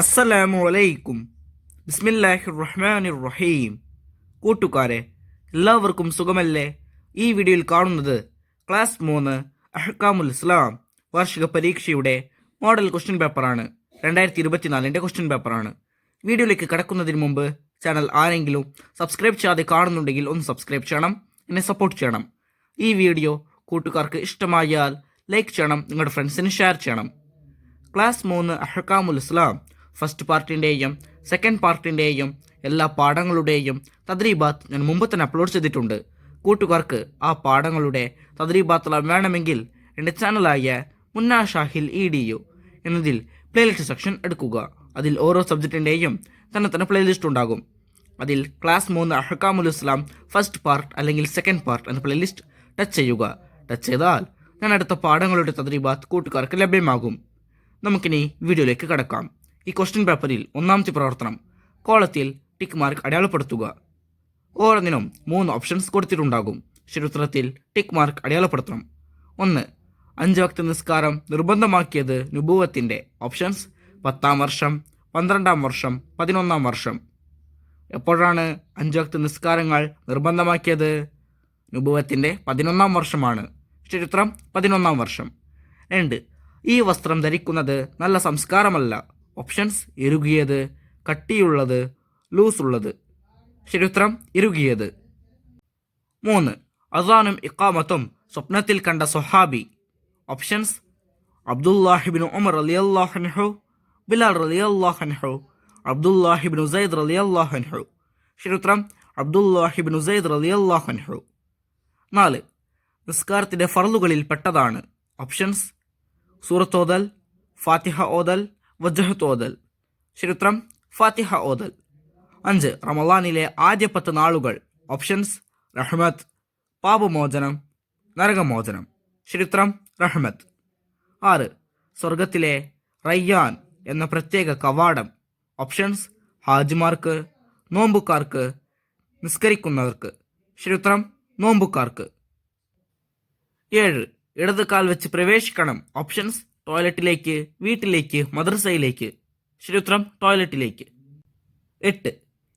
അസ്സലാമു അലൈക്കും. ബിസ്മില്ലാഹിർ റഹ്മാനിർ റഹീം. കൂട്ടുകാരെ, എല്ലാവർക്കും സുഖമല്ലേ? ഈ വീഡിയോയിൽ കാണുന്നത് ക്ലാസ് 3 അഹ്കാമുൽ ഇസ്ലാം വാർഷിക പരീക്ഷയുടെ മോഡൽ ക്വസ്റ്റ്യൻ പേപ്പറാണ്. 2024 ക്വസ്റ്റ്യൻ പേപ്പറാണ്. വീഡിയോയിലേക്ക് കടക്കുന്നതിന് മുമ്പ് ചാനൽ ആരെങ്കിലും സബ്സ്ക്രൈബ് ചെയ്യാതെ കാണുന്നുണ്ടെങ്കിൽ ഒന്ന് സബ്സ്ക്രൈബ് ചെയ്യണം, എന്നെ സപ്പോർട്ട് ചെയ്യണം. ഈ വീഡിയോ കൂട്ടുകാർക്ക് ഇഷ്ടമായാൽ ലൈക്ക് ചെയ്യണം, നിങ്ങളുടെ ഫ്രണ്ട്സിന് ഷെയർ ചെയ്യണം. ക്ലാസ് 3 അഹ്കാമുൽ ഇസ്ലാം ഫസ്റ്റ് പാർട്ടിൻ്റെയും സെക്കൻഡ് പാർട്ടിൻ്റെയും എല്ലാ പാഠങ്ങളുടെയും തദ്രീബാത്ത് ഞാൻ മുമ്പ് തന്നെ അപ്ലോഡ് ചെയ്തിട്ടുണ്ട്. കൂട്ടുകാർക്ക് ആ പാഠങ്ങളുടെ തദ്രീബാത്തെല്ലാം വേണമെങ്കിൽ എൻ്റെ ചാനലായ മുന്നാ ഷാഹിൽ EDU എന്നതിൽ പ്ലേലിസ്റ്റ് സെക്ഷൻ എടുക്കുക. അതിൽ ഓരോ സബ്ജക്റ്റിൻ്റെയും തന്നെ പ്ലേലിസ്റ്റ് ഉണ്ടാകും. അതിൽ ക്ലാസ് 3 അഹ്കാമുൽ ഇസ്ലാം ഫസ്റ്റ് പാർട്ട് അല്ലെങ്കിൽ സെക്കൻഡ് പാർട്ട് എന്ന പ്ലേലിസ്റ്റ് ടച്ച് ചെയ്യുക. ടച്ച് ചെയ്താൽ ഞാൻ അടുത്ത പാഠങ്ങളുടെ തദ്രീബാത്ത് കൂട്ടുകാർക്ക് ലഭ്യമാകും. നമുക്കിനി വീഡിയോയിലേക്ക് കടക്കാം. ഈ ക്വസ്റ്റ്യൻ പേപ്പറിൽ ഒന്നാമത്തെ പ്രവർത്തനം കോളത്തിൽ ടിക്ക് മാർക്ക് അടയാളപ്പെടുത്തുക. ഓരോന്നിനും 3 ഓപ്ഷൻസ് കൊടുത്തിട്ടുണ്ടാകും. ശരിയുത്തരത്തിൽ ടിക്ക് മാർക്ക് അടയാളപ്പെടുത്തണം. 1. 5 വക്ത് നിസ്കാരം നിർബന്ധമാക്കിയത് നുബുവത്തിൻ്റെ. ഓപ്ഷൻസ് 10-ാം വർഷം, 12-ാം വർഷം, 11-ാം വർഷം. എപ്പോഴാണ് 5 വക്ത് നിസ്കാരങ്ങൾ നിർബന്ധമാക്കിയത്? നുബുവത്തിൻ്റെ 11-ാം വർഷമാണ്. ശരിയുത്തരം 11-ാം വർഷം. 2. ഈ വസ്ത്രം ധരിക്കുന്നത് നല്ല സംസ്കാരമല്ല. ഓപ്ഷൻസ് ഇറുകിയത്, കട്ടിയുള്ളത്, ലൂസ് ഉള്ളത്. ശരിയുത്തരം ഇറുകിയത്. 3. അസാനും ഇഖാമത്തും സ്വപ്നത്തിൽ കണ്ട സ്വഹാബി. ഓപ്ഷൻസ് അബ്ദുല്ലാഹിബ്നു ഉമർ റളിയല്ലാഹു അൻഹു, ബിലാൽ റളിയല്ലാഹു അൻഹു, അബ്ദുല്ലാഹിബ്നു സൈദ് റളിയല്ലാഹു അൻഹു. ശരിയുത്തരം അബ്ദുല്ലാഹിബ്നു സൈദ് റളിയല്ലാഹു അൻഹു. 4. നിസ്കാരത്തിൻ്റെ ഫർളുകളിൽ പെട്ടതാണ്. ഓപ്ഷൻസ് സൂറത്ത് ഓതൽ, ഫാത്തിഹ ഓതൽ, വജ്ഹത്ത് ഓതൽ. ശരിയുത്തരം ഫാത്തിഹ ഓതൽ. 5. റമളാനിലെ ആദ്യ 10 നാളുകൾ. ഓപ്ഷൻസ് റഹ്മത്ത്, പാപമോചനം, നരകമോചനം. ശരിയുത്തരം റഹ്മത്ത്. 6. സ്വർഗത്തിലെ റയ്യാൻ എന്ന പ്രത്യേക കവാടം. ഓപ്ഷൻസ് ഹാജിമാർക്ക്, നോമ്പുകാർക്ക്, നിസ്കരിക്കുന്നവർക്ക്. ശരിയുത്തരം നോമ്പുകാർക്ക്. 7. ഇടത് കാൽ വെച്ച് പ്രവേശിക്കണം. ഓപ്ഷൻസ് ടോയ്ലറ്റിലേക്ക്, വീട്ടിലേക്ക്, മദ്രസയിലേക്ക്. ശരിയുത്തരം ടോയ്ലറ്റിലേക്ക്. 8.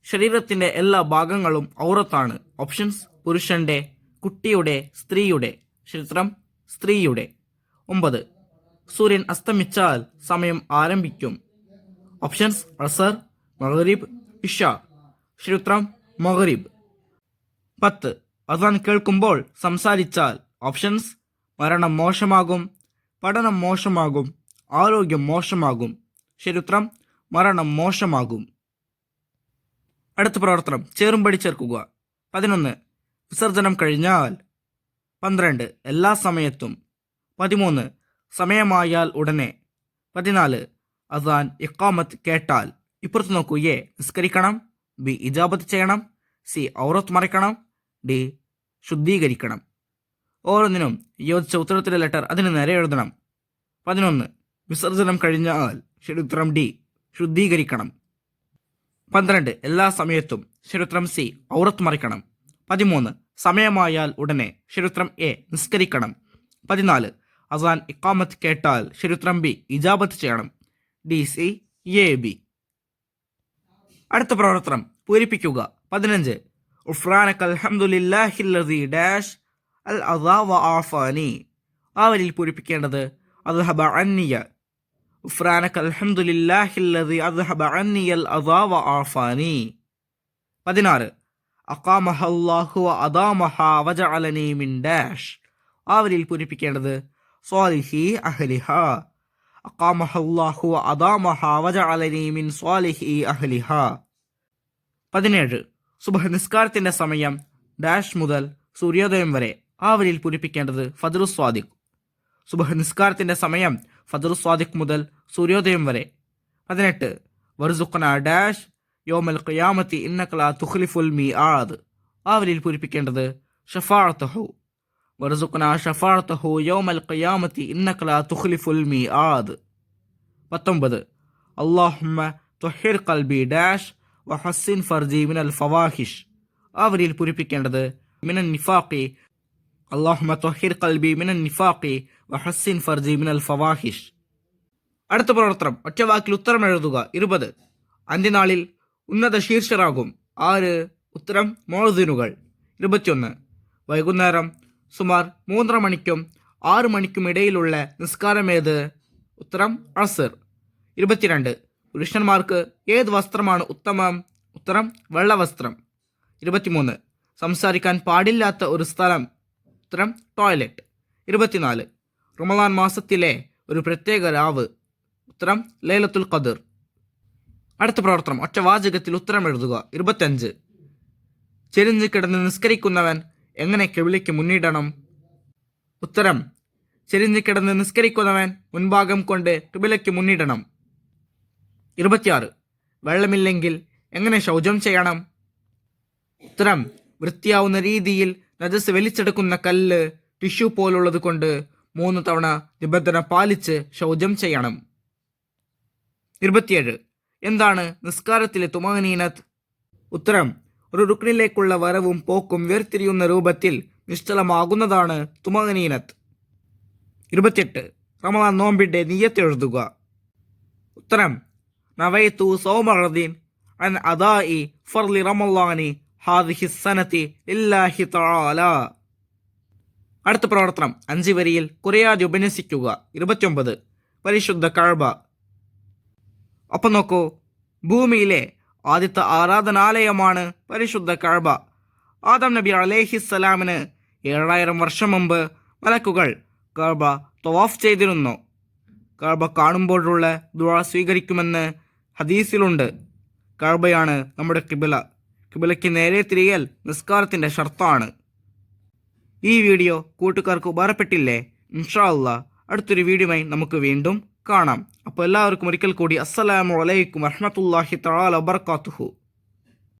ശരീരത്തിൻ്റെ എല്ലാ ഭാഗങ്ങളും ഔറത്താണ്. ഓപ്ഷൻസ് പുരുഷന്റെ, കുട്ടിയുടെ, സ്ത്രീയുടെ. ശരിയുത്തരം സ്ത്രീയുടെ. 9. സൂര്യൻ അസ്തമിച്ചാൽ സമയം ആരംഭിക്കും. ഓപ്ഷൻസ് അസർ, മഗ്രിബ്, ഇഷ. ശരിയുത്തരം മഗ്രിബ്. 10. അസാൻ കേൾക്കുമ്പോൾ സംസാരിച്ചാൽ. ഓപ്ഷൻസ് മരണം മോശമാകും, പഠനം മോശമാകും, ആരോഗ്യം മോശമാകും. ശരിയുത്തരം മരണം മോശമാകും. അടുത്ത പ്രവർത്തനം ചേറുംപടി ചേർക്കുക. 11. വിസർജനം കഴിഞ്ഞാൽ. 12. എല്ലാ സമയത്തും. 13. സമയമായാൽ ഉടനെ. 14. അസാൻ ഇഖാമത്ത് കേട്ടാൽ. ഇപ്പുറത്ത് നോക്കൂ. എ നിസ്കരിക്കണം, ബി ഇജാബത്ത് ചെയ്യണം, സി ഔറത്ത് മറയ്ക്കണം, ഡി ശുദ്ധീകരിക്കണം. ഓരോന്നിനും യോജിച്ച ഉത്തരത്തിലെ ലെറ്റർ അതിന് നേരെ എഴുതണം. 11. വിസർജനം കഴിഞ്ഞാൽ. ശരിയുത്തരം ഡി ശുദ്ധീകരിക്കണം. 12. എല്ലാ സമയത്തും. ശരിയുത്തരം സി ഔറത്ത് മറിക്കണം. 13. സമയമായാൽ ഉടനെ. ശരിയുത്തരം എ നിസ്കരിക്കണം. 14. അസാൻ ഇഖാമത്ത് കേട്ടാൽ. ശരിയുത്തരം ബി ഇജാബത്ത് ചെയ്യണം. D, C, A, B. അടുത്ത പ്രവർത്തനം പൂരിപ്പിക്കുക. 15. ഉഫ്രാനക അൽഹംദുലില്ലാഹില്ലദീ ഡാഷ് അൽ അദാ വ ആഫാനി. ആ വരിയിൽ പൂരിപ്പിക്കേണ്ടത് അദ്ഹബ അന്നിയ. ഉഫ്രാനക അൽഹംദുലില്ലാഹില്ലദീ അദ്ഹബ അന്നിയൽ അദാ വ ആഫാനി. 16. അഖാമഹല്ലാഹു വ അദാമഹ വജഅലനി മിൻ ഡാഷ്. ആ വരിയിൽ പൂരിപ്പിക്കേണ്ടത് സ്വാലിഹി അഹ്ലിഹ. അഖാമഹല്ലാഹു വ അദാമഹ വജഅലനി മിൻ സ്വാലിഹി അഹ്ലിഹ. 17. സുബ്ഹ് നിസ്കാരത്തിന്റെ സമയം ഡാഷ് മുതൽ സൂര്യോദയം വരെ. ആ വരിയിൽ പൂരിപ്പിക്കേണ്ടത് ഫജ്റു സ്വാദിഖ്. സുബ്ഹ് നിസ്കാരത്തിന്റെ സമയം ഫജ്റു സ്വാദിഖ് മുതൽ സൂര്യോദയം വരെ. 18. വർസുഖ്നാ ഡാഷ് യൗമൽ ഖിയാമത്തി ഇന്നക ലാ തുഖ്ലിഫുൽ മീആദ്. ആ വരിയിൽ പൂരിപ്പിക്കേണ്ടത് ഷഫാഅതഹു. വർസുഖ്നാ ഷഫാഅതഹു യൗമൽ ഖിയാമത്തി ഇന്നക ലാ തുഖ്ലിഫുൽ മീആദ്. 19. അല്ലാഹുമ്മ തുഹിർ ഖൽബി ഡാഷ് വഹസ്സിൻ ഫർജി മിനൽ ഫവാഹിഷ്. ആ വരിയിൽ പൂരിപ്പിക്കേണ്ടത് മിനൻ നിഫാഖി. അല്ലാഹുമ്മ തുഹിർ ഖൽബി മിനൻ നിഫാഖി വഹസ്സിൻ ഫർജി മിനൽ ഫവാഹിഷ്. അടുത്ത പ്രവർത്തനം ഒറ്റവാക്കിൽ ഉത്തരം എഴുതുക. 20. അന്ത്യനാളിൽ ഉന്നത ശീർഷരാകും ആര്? ഉത്തരം മുഅദ്ദിനുകൾ. 21. വൈകുന്നേരം സുമാർ 3:30 മണിക്കും 6 മണിക്കും ഇടയിലുള്ള നിസ്കാരമേത്? ഉത്തരം അസ്ർ. 22. പുരുഷന്മാർക്ക് ഏത് വസ്ത്രമാണ് ഉത്തമം? ഉത്തരം വെള്ളവസ്ത്രം. 23. സംസാരിക്കാൻ പാടില്ലാത്ത ഒരു സ്ഥലം? ഉത്തരം ടോയ്ലറ്റ്. 24. റമളാൻ മാസത്തിലെ ഒരു പ്രത്യേക രാവ്? ഉത്തരം ലൈലത്തുൽ ഖദർ. അടുത്ത പ്രവർത്തനം ഒറ്റവാചകത്തിൽ ഉത്തരം എഴുതുക. 25. ചെരിഞ്ഞ് കിടന്ന് നിസ്കരിക്കുന്നവൻ എങ്ങനെ കിബിലയ്ക്ക് മുന്നിടണം? ഉത്തരം ചെരിഞ്ഞ് കിടന്ന് നിസ്കരിക്കുന്നവൻ മുൻഭാഗം കൊണ്ട് കിബിലയ്ക്ക് മുന്നിടണം. 26. വെള്ളമില്ലെങ്കിൽ എങ്ങനെ ശൗചം ചെയ്യണം? ഉത്തരം വൃത്തിയാവുന്ന രീതിയിൽ നജസ് വലിച്ചെടുക്കുന്ന കല്ല്, ടിഷ്യൂ പോലുള്ളത് കൊണ്ട് 3 തവണ നിബന്ധന പാലിച്ച് ശൗചം ചെയ്യണം. 27. എന്താണ് നിസ്കാരത്തിലെ തുമഅനീനത്ത്? ഉത്തരം ഒരു റുക്നിലേക്കുള്ള വരവും പോക്കും വേർതിരിയുന്ന രൂപത്തിൽ നിശ്ചലമാകുന്നതാണ് തുമഅനീനത്ത്. 28. റമളാൻ നോമ്പിന്റെ നിയ്യത്ത് എഴുതുക. ഉത്തരം നവൈതു സൗമ ഗദിൻ അൻ അദാഇ ഫർളി റമളാനി ഹാദിഹി സനതി ലില്ലാഹി തആല. അടുത്ത പ്രവർത്തനം 5 വരിയിൽ കുറയാതെ ഉപന്യസിക്കുക. 29. പരിശുദ്ധ കഅബ. അപ്പം നോക്കൂ, ഭൂമിയിലെ ആദ്യത്തെ ആരാധനാലയമാണ് പരിശുദ്ധ കഅബ. ആദം നബി അലൈഹിസ്സലാമിന് 7000 വർഷം മുമ്പ് മലക്കുകൾ കഅബ തവാഫ് ചെയ്തിരുന്നു. കഅബ കാണുമ്പോഴുള്ള ദുആ സ്വീകരിക്കുമെന്ന് ഹദീസിലുണ്ട്. കഅബയാണ് നമ്മുടെ കിബില. കിബിലയ്ക്ക് നേരെ തിരിയൽ നിസ്കാരത്തിൻ്റെ ഷർത്താണ്. ഈ വീഡിയോ കൂട്ടുകാർക്ക് ഉപകാരപ്പെട്ടില്ലേ? ഇൻഷാ അല്ലാഹ് അടുത്തൊരു വീഡിയോയുമായി നമുക്ക് വീണ്ടും കാണാം. അപ്പോൾ എല്ലാവർക്കും ഒരിക്കൽ കൂടി അസ്സലാമു അലൈക്കും വറഹ്മത്തുള്ളാഹി തആല വബറകാതുഹു.